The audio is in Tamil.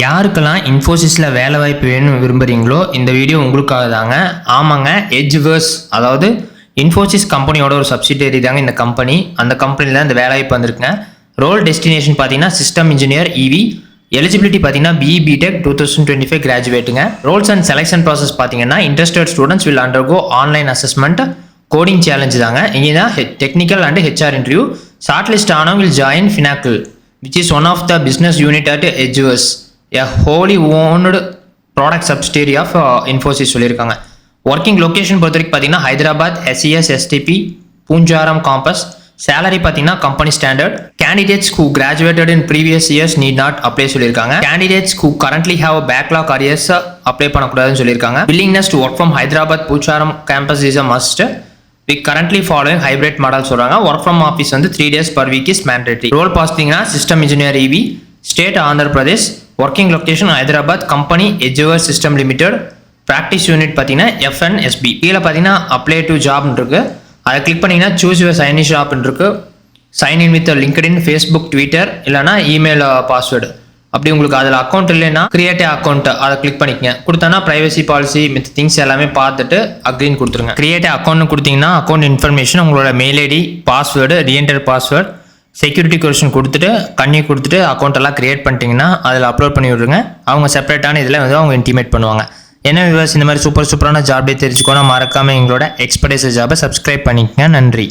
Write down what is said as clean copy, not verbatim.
யாருக்கெல்லாம் இன்ஃபோசிஸில் வேலை வாய்ப்பு வேணும்னு விரும்புகிறீங்களோ இந்த வீடியோ உங்களுக்காக தாங்க. ஆமாங்க, எட்ஜ்வர்ஸ் அதாவது இன்ஃபோசிஸ் கம்பெனியோட ஒரு சப்சிடரி தாங்க இந்த கம்பெனி. அந்த கம்பெனியில் இந்த வேலை வாய்ப்பு வந்திருக்குங்க. ரோல் டெஸ்டினேஷன் பார்த்தீங்கன்னா சிஸ்டம் இன்ஜினியர் இவி. எலிஜிபிலிட்டி பார்த்தீங்கன்னா பிஇ பிடெக் 2025 கிராஜுவேட்டுங்க. ரோல்ஸ் அண்ட் செலெக்ஷன் ப்ராசஸ் பார்த்தீங்கன்னா interested students will undergo online assessment coding challenge தாங்க. இங்கே தான் technical and HR interview. Short list ஆனவங்க will join Finacle which is one of the business unit at Edgewers, a wholly owned product subsidiary of Infosys சொல்லியிருக்காங்க. ஒர்க்கிங் லொக்கேஷன் பொறுத்த வரைக்கும் பார்த்தீங்கன்னா Hyderabad, SES, STP, Pocharam campus. Salary பார்த்தீங்கன்னா company standard. Candidates who graduated in previous years need not apply சொல்லியிருக்காங்க. Candidates who currently have a backlog arrears apply பண்ணக்கூடாதுன்னு சொல்லியிருக்காங்க. willingness to work from Hyderabad Pocharam campus is a must. We currently following hybrid model சொல்றாங்க. ஒர்க் ஃப்ரம் ஆஃபீஸ் வந்து 3 days per week is mandatory. Role பார்த்தீங்கன்னா system engineer EV. State Andhra Pradesh. Working location Hyderabad. Company EdgeVerve system limited. Practice unit பார்த்தீங்கன்னா FNSB. கீழே பார்த்தீங்கன்னா அப்ளை டு ஜாப்னு இருக்கு. அதை கிளிக் பண்ணீங்கன்னா சூஸ் யுவர் சைன் இன் ஷாப்னு இருக்கு. Sign in with LinkedIn, Facebook, Twitter இல்லைனா இமெயில் பாஸ்வேர்டு. அப்படி உங்களுக்கு அதில் அக்கௌண்ட் இல்லைன்னா கிரியேட் அக்கௌண்ட் அதை கிளிக் பண்ணிக்கங்க. கொடுத்தனா ப்ரைவசி பாலிசி மித்த திங்ஸ் எல்லாமே பார்த்துட்டு அக்ரீன் கொடுத்துருங்க. கிரியேட் அக்கௌண்ட் கொடுத்தீங்கன்னா அக்கௌண்ட் இன்ஃபர்மேஷன் உங்களோட mail ID, password, reenter password, security question கொடுத்துட்டு கண்ணி கொடுத்துட்டு அக்கௌண்ட் எல்லாம் கிரியேட் பண்ணிட்டீங்கன்னா அதில் அப்லோட் பண்ணி விட்ருங்க. அவங்க செப்பரேட்டான இதில் வந்து அவங்க இன்டிமேட் பண்ணுவாங்க. என்ன வியூவர்ஸ், இந்த மாதிரி சூப்பரான ஜாப் தெரிஞ்சுக்கோனா மறக்காமல் எங்களோட எக்ஸ்பர்டைஸ் ஜாபை சப்ஸ்கிரைப் பண்ணிக்கங்க. நன்றி.